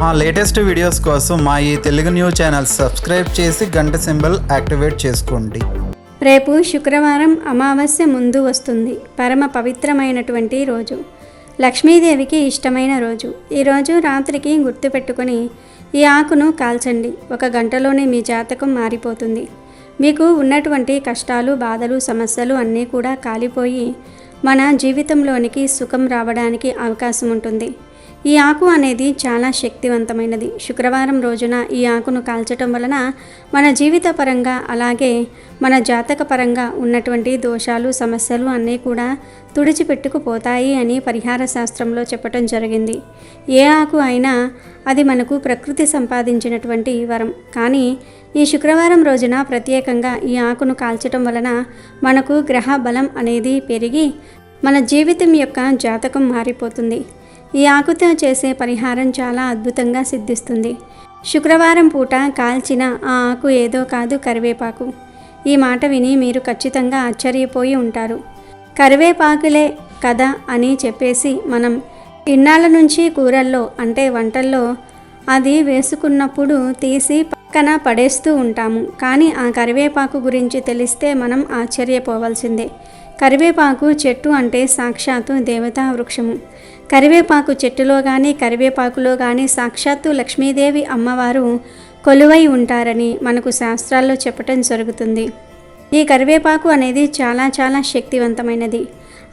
మా latest videos కోసం మా ఈ తెలుగు న్యూస్ ఛానల్ సబ్స్క్రైబ్ చేసి గంట సింబల్ యాక్టివేట్ చేసుకోండి. రేపు శుక్రవారం అమావాస్య ముందు వస్తుంది. పరమ పవిత్రమైనటువంటి రోజు, లక్ష్మీదేవికి ఇష్టమైన రోజు. ఈరోజు రాత్రికి గుర్తుపెట్టుకొని ఈ ఆకును కాల్చండి. 1 గంటలోనే మీ జాతకం మారిపోతుంది. మీకు ఉన్నటువంటి కష్టాలు, బాధలు, సమస్యలు అన్నీ కూడా కాలిపోయి మన జీవితంలోనికి సుఖం రావడానికి అవకాశం ఉంటుంది. ఈ ఆకు అనేది చాలా శక్తివంతమైనది. శుక్రవారం రోజున ఈ ఆకును కాల్చటం వలన మన జీవిత పరంగా అలాగే మన జాతక పరంగా ఉన్నటువంటి దోషాలు, సమస్యలు అన్నీ కూడా తుడిచిపెట్టుకుపోతాయి అని పరిహార శాస్త్రంలో చెప్పటం జరిగింది. ఏ ఆకు అయినా అది మనకు ప్రకృతి సంపాదించినటువంటి వరం. కానీ ఈ శుక్రవారం రోజున ప్రత్యేకంగా ఈ ఆకును కాల్చటం వలన మనకు గ్రహ బలం అనేది పెరిగి మన జీవితం యొక్క జాతకం మారిపోతుంది. ఈ ఆకుతో చేసే పరిహారం చాలా అద్భుతంగా సిద్ధిస్తుంది. శుక్రవారం పూట కాల్చిన ఆ ఆకు ఏదో కాదు, కరివేపాకు. ఈ మాట విని మీరు ఖచ్చితంగా ఆశ్చర్యపోయి ఉంటారు. కరివేపాకులే కదా అని చెప్పేసి మనం ఇన్నాళ్ళ నుంచి కూరల్లో అంటే వంటల్లో అది వేసుకున్నప్పుడు తీసి పక్కన పడేస్తూ ఉంటాము. కానీ ఆ కరివేపాకు గురించి తెలిస్తే మనం ఆశ్చర్యపోవాల్సిందే. కరివేపాకు చెట్టు అంటే సాక్షాత్తు దేవతా వృక్షము. కరివేపాకు చెట్టులో కానీ కరివేపాకులో కానీ సాక్షాత్తు లక్ష్మీదేవి అమ్మవారు కొలువై ఉంటారని మనకు శాస్త్రాల్లో చెప్పటం జరుగుతుంది. ఈ కరివేపాకు అనేది చాలా చాలా శక్తివంతమైనది.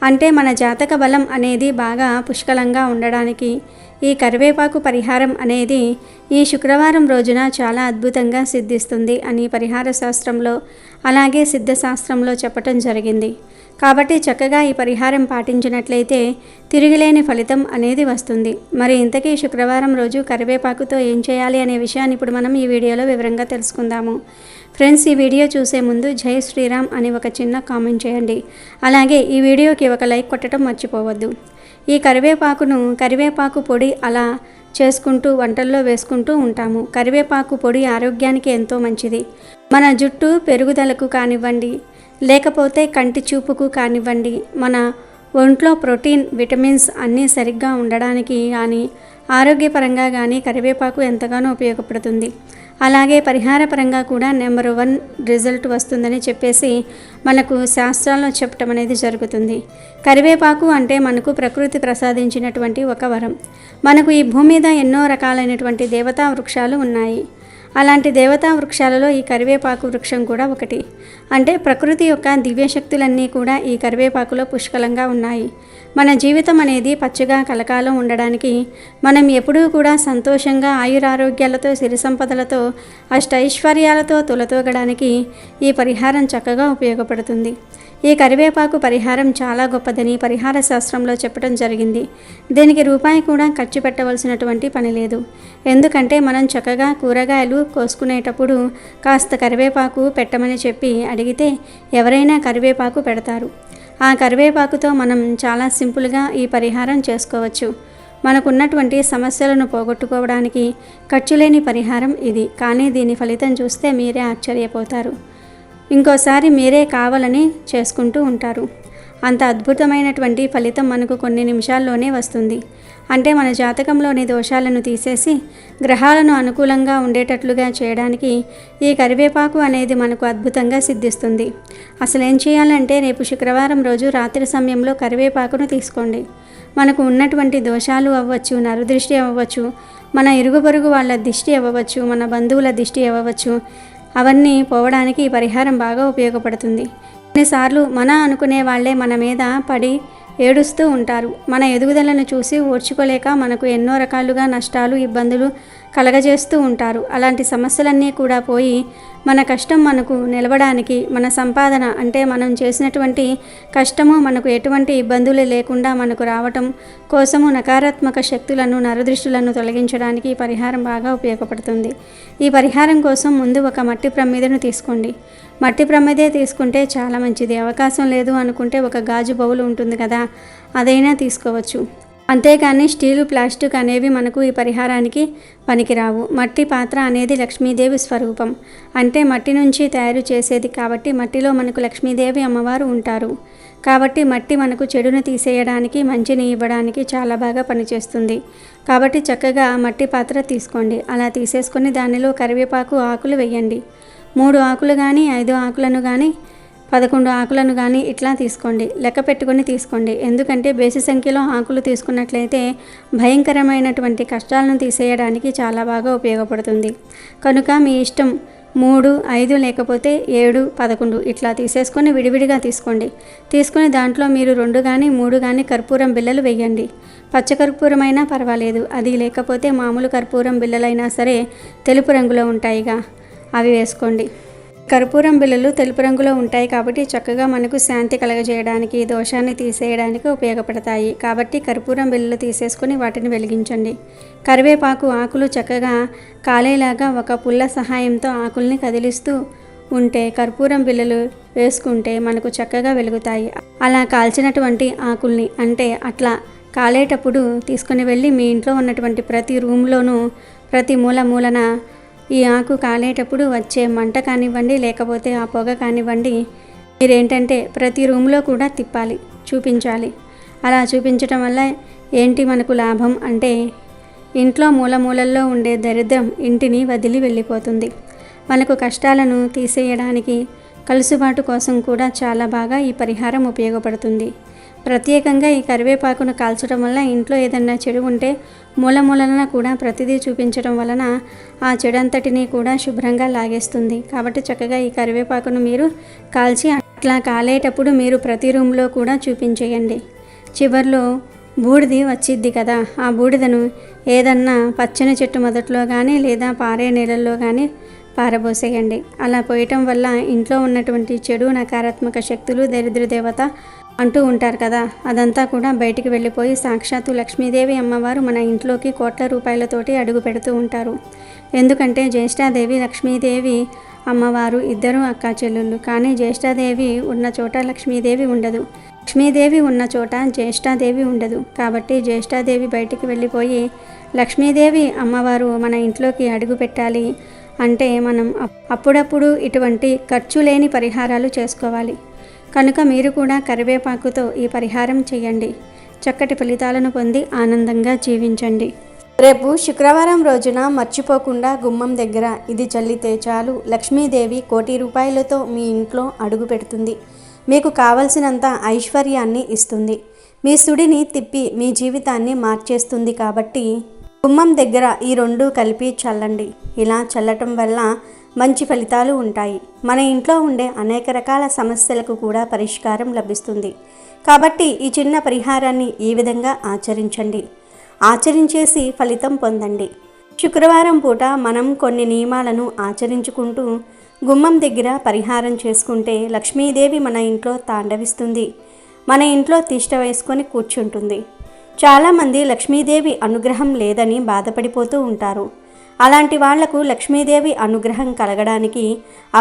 అంటే మన జాతక బలం అనేది బాగా పుష్కలంగా ఉండడానికి ఈ కరివేపాకు పరిహారం అనేది ఈ శుక్రవారం రోజున చాలా అద్భుతంగా సిద్ధిస్తుంది అని పరిహార శాస్త్రంలో అలాగే సిద్ధశాస్త్రంలో చెప్పటం జరిగింది. కాబట్టి చక్కగా ఈ పరిహారం పాటించినట్లయితే తిరిగిలేని ఫలితం అనేది వస్తుంది. మరి ఇంతకీ శుక్రవారం రోజు కరివేపాకుతో ఏం చేయాలి అనే విషయాన్ని ఇప్పుడు మనం ఈ వీడియోలో వివరంగా తెలుసుకుందాము. ఫ్రెండ్స్, ఈ వీడియో చూసే ముందు జై శ్రీరామ్ అని ఒక చిన్న కామెంట్ చేయండి. అలాగే ఈ వీడియోకి ఒక లైక్ కొట్టడం మర్చిపోవద్దు. ఈ కరివేపాకు పొడి అలా చేసుకుంటూ వంటల్లో వేసుకుంటూ ఉంటాము. కరివేపాకు పొడి ఆరోగ్యానికి ఎంతో మంచిది. మన జుట్టు పెరుగుదలకు కానివ్వండి, లేకపోతే కంటి చూపుకు కానివ్వండి, మన ఒంట్లో ప్రోటీన్, విటమిన్స్ అన్నీ సరిగ్గా ఉండడానికి కానీ ఆరోగ్యపరంగా కానీ కరివేపాకు ఎంతగానో ఉపయోగపడుతుంది. అలాగే పరిహార పరంగా కూడా నెంబర్ 1 రిజల్ట్ వస్తుందని చెప్పేసి మనకు శాస్త్రాల్లో చెప్పటం అనేది జరుగుతుంది. కరివేపాకు అంటే మనకు ప్రకృతి ప్రసాదించినటువంటి ఒక వరం. మనకు ఈ భూమి మీద ఎన్నో రకాలైనటువంటి దేవతా వృక్షాలు ఉన్నాయి. అలాంటి దేవతా వృక్షాలలో ఈ కరివేపాకు వృక్షం కూడా ఒకటి. అంటే ప్రకృతి యొక్క దివ్యశక్తులన్నీ కూడా ఈ కరివేపాకులో పుష్కలంగా ఉన్నాయి. మన జీవితం అనేది పచ్చగా కలకాలం ఉండడానికి, మనం ఎప్పుడూ కూడా సంతోషంగా ఆయురారోగ్యాలతో, సిరి సంపదలతో, అష్టైశ్వర్యాలతో తులతూగడానికి ఈ పరిహారం చక్కగా ఉపయోగపడుతుంది. ఈ కరివేపాకు పరిహారం చాలా గొప్పదని పరిహార శాస్త్రంలో చెప్పడం జరిగింది. దీనికి రూపాయి కూడా ఖర్చు పెట్టవలసినటువంటి పని లేదు. ఎందుకంటే మనం చక్కగా కూరగాయలు కోసుకునేటప్పుడు కాస్త కరివేపాకు పెట్టమని చెప్పి అడిగితే ఎవరైనా కరివేపాకు పెడతారు. ఆ కరివేపాకుతో మనం చాలా సింపుల్గా ఈ పరిహారం చేసుకోవచ్చు. మనకున్నటువంటి సమస్యలను పోగొట్టుకోవడానికి ఖర్చు లేని పరిహారం ఇది. కానీ దీని ఫలితం చూస్తే మీరే ఆశ్చర్యపోతారు. ఇంకోసారి మీరే కావాలని చేసుకుంటూ ఉంటారు. అంత అద్భుతమైనటువంటి ఫలితం మనకు కొన్ని నిమిషాల్లోనే వస్తుంది. అంటే మన జాతకంలోని దోషాలను తీసేసి గ్రహాలను అనుకూలంగా ఉండేటట్లుగా చేయడానికి ఈ కరివేపాకు అనేది మనకు అద్భుతంగా సిద్ధిస్తుంది. అసలు ఏం చేయాలంటే రేపు శుక్రవారం రోజు రాత్రి సమయంలో కరివేపాకును తీసుకోండి. మనకు ఉన్నటువంటి దోషాలు అవ్వచ్చు, నరదృష్టి అవ్వచ్చు, మన ఇరుగు పొరుగు వాళ్ళ దిష్టి అవ్వచ్చు, మన బంధువుల దిష్టి అవ్వచ్చు, అవన్నీ పోవడానికి ఈ పరిహారం బాగా ఉపయోగపడుతుంది. కొన్నిసార్లు మన అనుకునే వాళ్ళే మన మీద పడి ఏడుస్తూ ఉంటారు. మన ఎదుగుదలను చూసి ఓర్చుకోలేక మనకు ఎన్నో రకాలుగా నష్టాలు, ఇబ్బందులు కలగజేస్తూ ఉంటారు. అలాంటి సమస్యలన్నీ కూడా పోయి మన కష్టం మనకు నిలవడానికి, మన సంపాదన అంటే మనం చేసినటువంటి కష్టము మనకు ఎటువంటి ఇబ్బందులు లేకుండా మనకు రావటం కోసము నకారాత్మక శక్తులను, నరదృష్టులను తొలగించడానికి ఈ పరిహారం బాగా ఉపయోగపడుతుంది. ఈ పరిహారం కోసం ముందు ఒక మట్టి ప్రమిదను తీసుకోండి. మట్టి ప్రమిదే తీసుకుంటే చాలా మంచిది. అవకాశం లేదు అనుకుంటే ఒక గాజు బౌల్ ఉంటుంది కదా, అదైనా తీసుకోవచ్చు. అంతేకాని స్టీలు, ప్లాస్టిక్ అనేవి మనకు ఈ పరిహారానికి పనికిరావు. మట్టి పాత్ర అనేది లక్ష్మీదేవి స్వరూపం. అంటే మట్టి నుంచి తయారు చేసేది కాబట్టి మట్టిలో మనకు లక్ష్మీదేవి అమ్మవారు ఉంటారు. కాబట్టి మట్టి మనకు చెడును తీసేయడానికి, మంచిని ఇవ్వడానికి చాలా బాగా పనిచేస్తుంది. కాబట్టి చక్కగా మట్టి పాత్ర తీసుకోండి. అలా తీసేసుకొని దానిలో కరివేపాకు ఆకులు వేయండి. 3 ఆకులు కానీ 5 ఆకులను కానీ 11 ఆకులను కానీ ఇట్లా తీసుకోండి. లెక్క పెట్టుకొని తీసుకోండి. ఎందుకంటే బేసి సంఖ్యలో ఆకులు తీసుకున్నట్లయితే భయంకరమైనటువంటి కష్టాలను తీసేయడానికి చాలా బాగా ఉపయోగపడుతుంది. కనుక మీ ఇష్టం 3, 5 లేకపోతే 7, 11 ఇట్లా తీసేసుకొని విడివిడిగా తీసుకోండి. తీసుకుని దాంట్లో మీరు 2 కానీ 3 కానీ కర్పూరం బిళ్ళలు వేయండి. పచ్చ కర్పూరమైనా పర్వాలేదు, అది లేకపోతే మామూలు కర్పూరం బిళ్ళలైనా సరే తెలుపు రంగులో ఉంటాయిగా, అవి వేసుకోండి. కర్పూరం బిళ్ళలు తెలుపు రంగులో ఉంటాయి కాబట్టి చక్కగా మనకు శాంతి కలగజేయడానికి, దోషాన్ని తీసేయడానికి ఉపయోగపడతాయి. కాబట్టి కర్పూరం బిళ్ళలు తీసేసుకొని వాటిని వెలిగించండి. కరివేపాకు ఆకులు చక్కగా కాలేలాగా ఒక పుల్ల సహాయంతో ఆకుల్ని కదిలిస్తూ ఉంటే కర్పూరం బిళ్ళలు వేసుకుంటే మనకు చక్కగా వెలుగుతాయి. అలా కాల్చినటువంటి ఆకుల్ని అంటే అట్లా కాలేటప్పుడు తీసుకుని వెళ్ళి మీ ఇంట్లో ఉన్నటువంటి ప్రతి రూమ్లోనూ ప్రతి మూలన ఈ ఆకు కాలేటప్పుడు వచ్చే మంట కానివ్వండి, లేకపోతే ఆ పొగ కానివ్వండి, మీరేంటంటే ప్రతి రూమ్లో కూడా తిప్పాలి, చూపించాలి. అలా చూపించడం వల్ల ఏంటి మనకు లాభం అంటే ఇంట్లో మూలల్లో ఉండే దరిద్రం ఇంటిని వదిలి వెళ్ళిపోతుంది. మనకు కష్టాలను తీసేయడానికి, కలుసుబాటు కోసం కూడా చాలా బాగా ఈ పరిహారం ఉపయోగపడుతుంది. ప్రత్యేకంగా ఈ కరివేపాకును కాల్చడం వల్ల ఇంట్లో ఏదన్నా చెడు ఉంటే మూలన కూడా ప్రతిదీ చూపించడం వలన ఆ చెడంతటిని కూడా శుభ్రంగా లాగేస్తుంది. కాబట్టి చక్కగా ఈ కరివేపాకును మీరు కాల్చి అట్లా కాలేటప్పుడు మీరు ప్రతి రూమ్లో కూడా చూపించేయండి. చివర్లో బూడిది వచ్చిద్ది కదా, ఆ బూడిదను ఏదన్నా పచ్చని చెట్టు మొదట్లో కానీ లేదా పారే నీళ్ళల్లో కానీ పారబోసేయండి. అలా పోయటం వల్ల ఇంట్లో ఉన్నటువంటి చెడు, నకారాత్మక శక్తులు, దరిద్ర దేవత అంటూ ఉంటారు కదా, అదంతా కూడా బయటికి వెళ్ళిపోయి సాక్షాత్తు లక్ష్మీదేవి అమ్మవారు మన ఇంట్లోకి కోట్ల రూపాయలతోటి అడుగు పెడుతూ ఉంటారు. ఎందుకంటే జ్యేష్ఠాదేవి, లక్ష్మీదేవి అమ్మవారు ఇద్దరు అక్కా చెల్లెళ్ళు. కానీ జ్యేష్ఠాదేవి ఉన్న చోట లక్ష్మీదేవి ఉండదు, లక్ష్మీదేవి ఉన్న చోట జ్యేష్ఠాదేవి ఉండదు. కాబట్టి జ్యేష్ఠాదేవి బయటికి వెళ్ళిపోయి లక్ష్మీదేవి అమ్మవారు మన ఇంట్లోకి అడుగు పెట్టాలి అంటే మనం అప్పుడప్పుడు ఇటువంటి ఖర్చు లేని పరిహారాలు చేసుకోవాలి. కనుక మీరు కూడా కరివేపాకుతో ఈ పరిహారం చేయండి. చక్కటి ఫలితాలను పొంది ఆనందంగా జీవించండి. రేపు శుక్రవారం రోజున మర్చిపోకుండా గుమ్మం దగ్గర ఇది చల్లితే చాలు, లక్ష్మీదేవి 1 కోటి రూపాయలతో మీ ఇంట్లో అడుగు పెడుతుంది. మీకు కావలసినంత ఐశ్వర్యాన్ని ఇస్తుంది. మీ సుడిని తిప్పి మీ జీవితాన్ని మార్చేస్తుంది. కాబట్టి గుమ్మం దగ్గర ఈ 2 కలిపి చల్లండి. ఇలా చల్లటం వల్ల మంచి ఫలితాలు ఉంటాయి. మన ఇంట్లో ఉండే అనేక రకాల సమస్యలకు కూడా పరిష్కారం లభిస్తుంది. కాబట్టి ఈ చిన్న పరిహారాన్ని ఈ విధంగా ఆచరించండి. ఆచరించేసి ఫలితం పొందండి. శుక్రవారం పూట మనం కొన్ని నియమాలను ఆచరించుకుంటూ గుమ్మం దగ్గర పరిహారం చేసుకుంటే లక్ష్మీదేవి మన ఇంట్లో తాండవిస్తుంది. మన ఇంట్లో తిష్ట వేసుకొని కూర్చుంటుంది. చాలామంది లక్ష్మీదేవి అనుగ్రహం లేదని బాధపడిపోతూ ఉంటారు. అలాంటి వాళ్లకు లక్ష్మీదేవి అనుగ్రహం కలగడానికి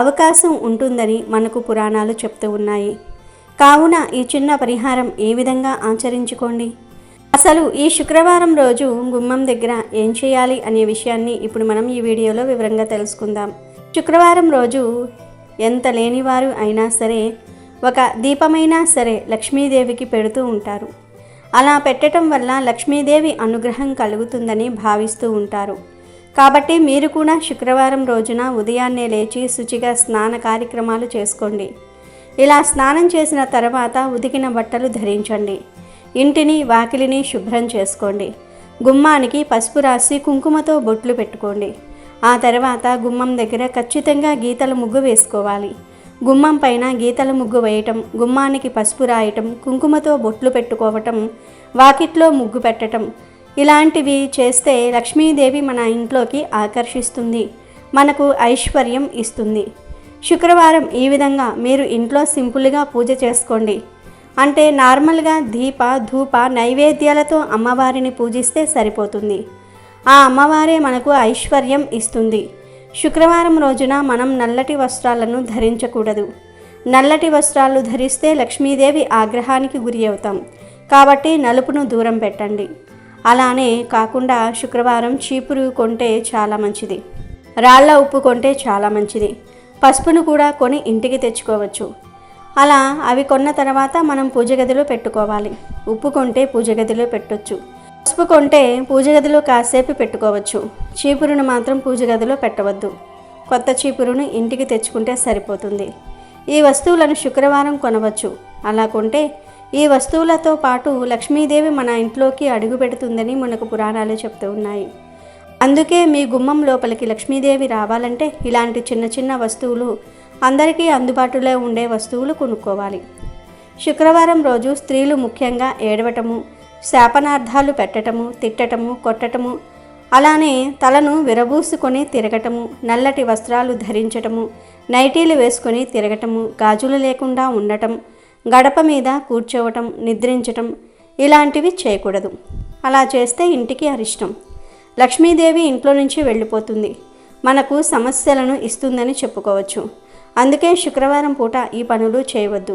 అవకాశం ఉంటుందని మనకు పురాణాలు చెప్తూ ఉన్నాయి. కావున ఈ చిన్న పరిహారం ఏ విధంగా ఆచరించుకోండి. అసలు ఈ శుక్రవారం రోజు గుమ్మం దగ్గర ఏం చేయాలి అనే విషయాన్ని ఇప్పుడు మనం ఈ వీడియోలో వివరంగా తెలుసుకుందాం. శుక్రవారం రోజు ఎంత లేనివారు అయినా సరే ఒక దీపమైనా సరే లక్ష్మీదేవికి పెడుతూ ఉంటారు. అలా పెట్టడం వల్ల లక్ష్మీదేవి అనుగ్రహం కలుగుతుందని భావిస్తూ ఉంటారు. కాబట్టి మీరు కూడా శుక్రవారం రోజున ఉదయాన్నే లేచి శుచిగా స్నాన కార్యక్రమాలు చేసుకోండి. ఇలా స్నానం చేసిన తర్వాత ఉతికిన బట్టలు ధరించండి. ఇంటిని వాకిలిని శుభ్రం చేసుకోండి. గుమ్మానికి పసుపు రాసి కుంకుమతో బొట్లు పెట్టుకోండి. ఆ తర్వాత గుమ్మం దగ్గర ఖచ్చితంగా గీతల ముగ్గు వేసుకోవాలి. గుమ్మం పైన గీతల ముగ్గు వేయటం, గుమ్మానికి పసుపు రాయటం, కుంకుమతో బొట్లు పెట్టుకోవటం, వాకిట్లో ముగ్గు పెట్టటం ఇలాంటివి చేస్తే లక్ష్మీదేవి మన ఇంట్లోకి ఆకర్షిస్తుంది, మనకు ఐశ్వర్యం ఇస్తుంది. శుక్రవారం ఈ విధంగా మీరు ఇంట్లో సింపుల్గా పూజ చేసుకోండి. అంటే నార్మల్గా దీప ధూప నైవేద్యాలతో అమ్మవారిని పూజిస్తే సరిపోతుంది. ఆ అమ్మవారే మనకు ఐశ్వర్యం ఇస్తుంది. శుక్రవారం రోజున మనం నల్లటి వస్త్రాలను ధరించకూడదు. నల్లటి వస్త్రాలు ధరిస్తే లక్ష్మీదేవి ఆగ్రహానికి గురి అవుతాం. కాబట్టి నలుపును దూరం పెట్టండి. అలానే కాకుండా శుక్రవారం చీపురు కొంటే చాలా మంచిది, రాళ్ల ఉప్పు కొంటే చాలా మంచిది. పసుపును కూడా కొని ఇంటికి తెచ్చుకోవచ్చు. అలా అవి కొన్న తర్వాత మనం పూజ గదిలో పెట్టుకోవాలి. ఉప్పు కొంటే పూజ గదిలో పెట్టొచ్చు. పసుపు కొంటే పూజ గదిలో కాసేపు పెట్టుకోవచ్చు. చీపురును మాత్రం పూజ గదిలో పెట్టవద్దు. కొత్త చీపురును ఇంటికి తెచ్చుకుంటే సరిపోతుంది. ఈ వస్తువులను శుక్రవారం కొనవచ్చు. అలా కొంటే ఈ వస్తువులతో పాటు లక్ష్మీదేవి మన ఇంట్లోకి అడుగు పెడుతుందని మనకు పురాణాలు చెప్తూ ఉన్నాయి. అందుకే మీ గుమ్మం లోపలికి లక్ష్మీదేవి రావాలంటే ఇలాంటి చిన్న చిన్న వస్తువులు, అందరికీ అందుబాటులో ఉండే వస్తువులు కొనుక్కోవాలి. శుక్రవారం రోజు స్త్రీలు ముఖ్యంగా ఏడవటము, శాపనార్థాలు పెట్టటము, తిట్టటము, కొట్టటము, అలానే తలను విరబూసుకొని తిరగటము, నల్లటి వస్త్రాలు ధరించటము, నైటీలు వేసుకొని తిరగటము, గాజులు లేకుండా ఉండటం, గడప మీద కూర్చోవటం, నిద్రించటం ఇలాంటివి చేయకూడదు. అలా చేస్తే ఇంటికి అరిష్టం. లక్ష్మీదేవి ఇంట్లో నుంచి వెళ్ళిపోతుంది, మనకు సమస్యలను ఇస్తుందని చెప్పుకోవచ్చు. అందుకే శుక్రవారం పూట ఈ పనులు చేయవద్దు.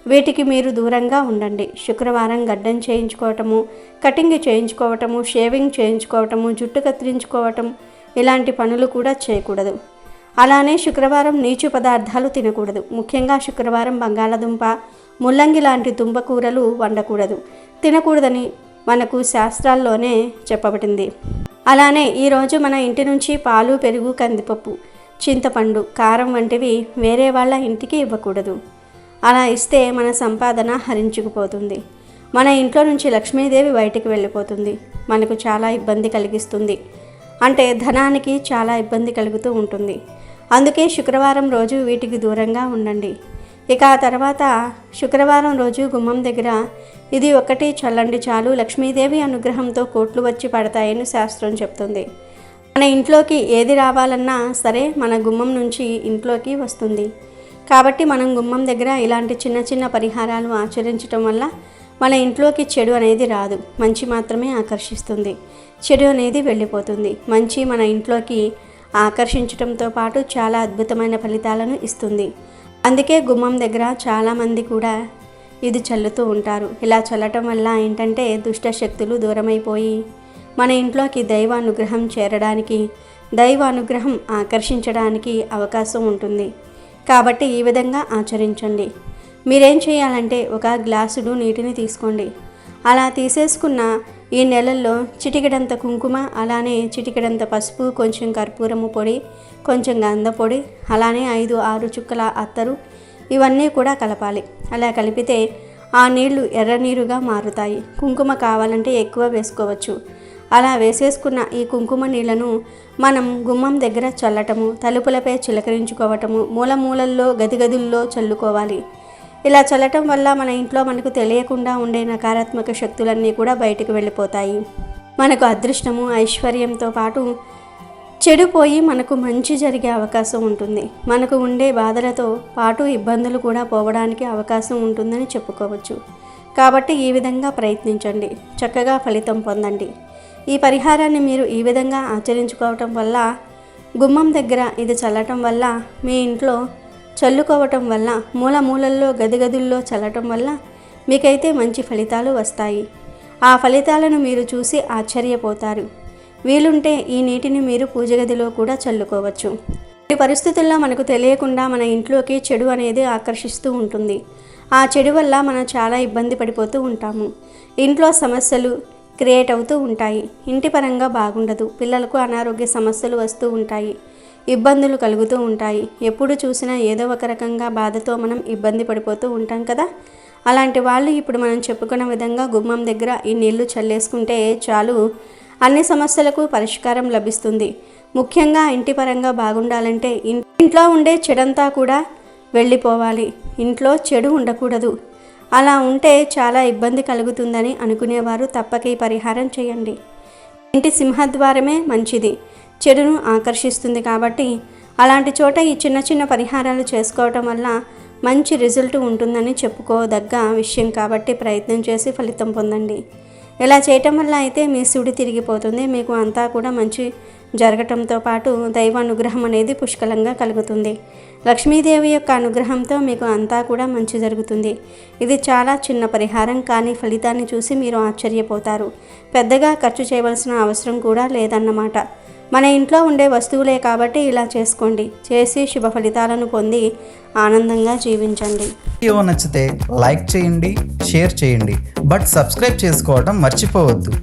వీటికి మీరు దూరంగా ఉండండి. శుక్రవారం గడ్డం చేయించుకోవటము, కటింగ్ చేయించుకోవటము, షేవింగ్ చేయించుకోవటము, జుట్టు కత్తిరించుకోవటం ఇలాంటి పనులు కూడా చేయకూడదు. అలానే శుక్రవారం నీచు పదార్థాలు తినకూడదు. ముఖ్యంగా శుక్రవారం బంగాళదుంప, ముల్లంగి లాంటి దుంపకూరలు వండకూడదు, తినకూడదని మనకు శాస్త్రాల్లోనే చెప్పబడింది. అలానే ఈరోజు మన ఇంటి నుంచి పాలు, పెరుగు, కందిపప్పు, చింతపండు, కారం వంటివి వేరే వాళ్ళ ఇంటికి ఇవ్వకూడదు. అలా ఇస్తే మన సంపాదన హరించుకుపోతుంది. మన ఇంట్లో నుంచి లక్ష్మీదేవి బయటికి వెళ్ళిపోతుంది, మనకు చాలా ఇబ్బంది కలిగిస్తుంది. అంటే ధనానికి చాలా ఇబ్బంది కలుగుతూ ఉంటుంది. అందుకే శుక్రవారం రోజు వీటికి దూరంగా ఉండండి. ఇక ఆ తర్వాత శుక్రవారం రోజు గుమ్మం దగ్గర ఇది ఒకటి చల్లండి చాలు, లక్ష్మీదేవి అనుగ్రహంతో కోట్లు వచ్చి పడతాయని శాస్త్రం చెప్తుంది. మన ఇంట్లోకి ఏది రావాలన్నా సరే మన గుమ్మం నుంచి ఇంట్లోకి వస్తుంది. కాబట్టి మనం గుమ్మం దగ్గర ఇలాంటి చిన్న చిన్న పరిహారాలు ఆచరించడం వల్ల మన ఇంట్లోకి చెడు అనేది రాదు, మంచి మాత్రమే ఆకర్షిస్తుంది. చెడు అనేది వెళ్ళిపోతుంది. మంచి మన ఇంట్లోకి ఆకర్షించడంతో పాటు చాలా అద్భుతమైన ఫలితాలను ఇస్తుంది. అందుకే గుమ్మం దగ్గర చాలామంది కూడా ఇది చల్లుతూ ఉంటారు. ఇలా చల్లటం వల్ల ఏంటంటే దుష్ట శక్తులు దూరమైపోయి మన ఇంట్లోకి దైవ అనుగ్రహం చేరడానికి, దైవ అనుగ్రహం ఆకర్షించడానికి అవకాశం ఉంటుంది. కాబట్టి ఈ విధంగా ఆచరించండి. మీరేం చేయాలంటే ఒక గ్లాసుడు నీటిని తీసుకోండి. అలా తీసేసుకున్న ఈ నెలల్లో చిటికెడంత కుంకుమ, అలానే చిటికెడంత పసుపు, కొంచెం కర్పూరము పొడి, కొంచెం గంధ పొడి, అలానే 5-6 చుక్కల అత్తరు ఇవన్నీ కూడా కలపాలి. అలా కలిపితే ఆ నీళ్లు ఎర్ర నీరుగా మారుతాయి. కుంకుమ కావాలంటే ఎక్కువ వేసుకోవచ్చు. అలా వేసేసుకున్న ఈ కుంకుమ నీళ్లను మనం గుమ్మం దగ్గర చల్లటము, తలుపులపై చిలకరించుకోవటము, మూలల్లో గదిగదుల్లో చల్లుకోవాలి. ఇలా చల్లటం వల్ల మన ఇంట్లో మనకు తెలియకుండా ఉండే నకారాత్మక శక్తులన్నీ కూడా బయటకు వెళ్ళిపోతాయి. మనకు అదృష్టము, ఐశ్వర్యంతో పాటు చెడిపోయి మనకు మంచి జరిగే అవకాశం ఉంటుంది. మనకు ఉండే బాధలతో పాటు ఇబ్బందులు కూడా పోవడానికి అవకాశం ఉంటుందని చెప్పుకోవచ్చు. కాబట్టి ఈ విధంగా ప్రయత్నించండి, చక్కగా ఫలితం పొందండి. ఈ పరిహారాన్ని మీరు ఈ విధంగా ఆచరించుకోవటం వల్ల, గుమ్మం దగ్గర ఇది చల్లటం వల్ల, మీ ఇంట్లో చల్లుకోవటం వల్ల, మూలల్లో గదిగదుల్లో చల్లటం వల్ల మీకైతే మంచి ఫలితాలు వస్తాయి. ఆ ఫలితాలను మీరు చూసి ఆశ్చర్యపోతారు. వీలుంటే ఈ నీటిని మీరు పూజ గదిలో కూడా చల్లుకోవచ్చు. ఈ పరిస్థితుల్లో మనకు తెలియకుండా మన ఇంట్లోకి చెడు అనేది ఆకర్షిస్తూ ఉంటుంది. ఆ చెడు వల్ల మనం చాలా ఇబ్బంది పడిపోతూ ఉంటాము. ఇంట్లో సమస్యలు క్రియేట్ అవుతూ ఉంటాయి. ఇంటి పరంగా బాగుండదు. పిల్లలకు అనారోగ్య సమస్యలు వస్తూ ఉంటాయి. ఇబ్బందులు కలుగుతూ ఉంటాయి. ఎప్పుడు చూసినా ఏదో ఒక రకంగా బాధతో మనం ఇబ్బంది పడిపోతూ ఉంటాం కదా. అలాంటి వాళ్ళు ఇప్పుడు మనం చెప్పుకున్న విధంగా గుమ్మం దగ్గర ఈ నీళ్లు చల్లేసుకుంటే చాలు, అన్ని సమస్యలకు పరిష్కారం లభిస్తుంది. ముఖ్యంగా ఇంటి పరంగా బాగుండాలంటే ఇంట్లో ఉండే చెడంతా కూడా వెళ్ళిపోవాలి. ఇంట్లో చెడు ఉండకూడదు. అలా ఉంటే చాలా ఇబ్బంది కలుగుతుందని అనుకునేవారు తప్పక ఈ పరిహారం చేయండి. ఇంటి సింహద్వారమే మంచిది, చెడును ఆకర్షిస్తుంది. కాబట్టి అలాంటి చోట ఈ చిన్న చిన్న పరిహారాలు చేసుకోవటం వల్ల మంచి రిజల్ట్ ఉంటుందని చెప్పుకోదగ్గ విషయం. కాబట్టి ప్రయత్నం చేసి ఫలితం పొందండి. ఇలా చేయటం వల్ల అయితే మీ సుడి తిరిగిపోతుంది. మీకు అంతా కూడా మంచి జరగటంతో పాటు దైవ అనుగ్రహం అనేది పుష్కలంగా కలుగుతుంది. లక్ష్మీదేవి యొక్క అనుగ్రహంతో మీకు అంతా కూడా మంచి జరుగుతుంది. ఇది చాలా చిన్న పరిహారం, కానీ ఫలితాన్ని చూసి మీరు ఆశ్చర్యపోతారు. పెద్దగా ఖర్చు చేయవలసిన అవసరం కూడా లేదన్నమాట. మన ఇంట్లో ఉండే వస్తువులే కాబట్టి ఇలా చేసుకోండి. చేసి శుభ ఫలితాలను పొంది ఆనందంగా జీవించండి. వీడియో నచ్చితే లైక్ చేయండి, షేర్ చేయండి, బట్ సబ్స్క్రైబ్ చేసుకోవడం మర్చిపోవద్దు.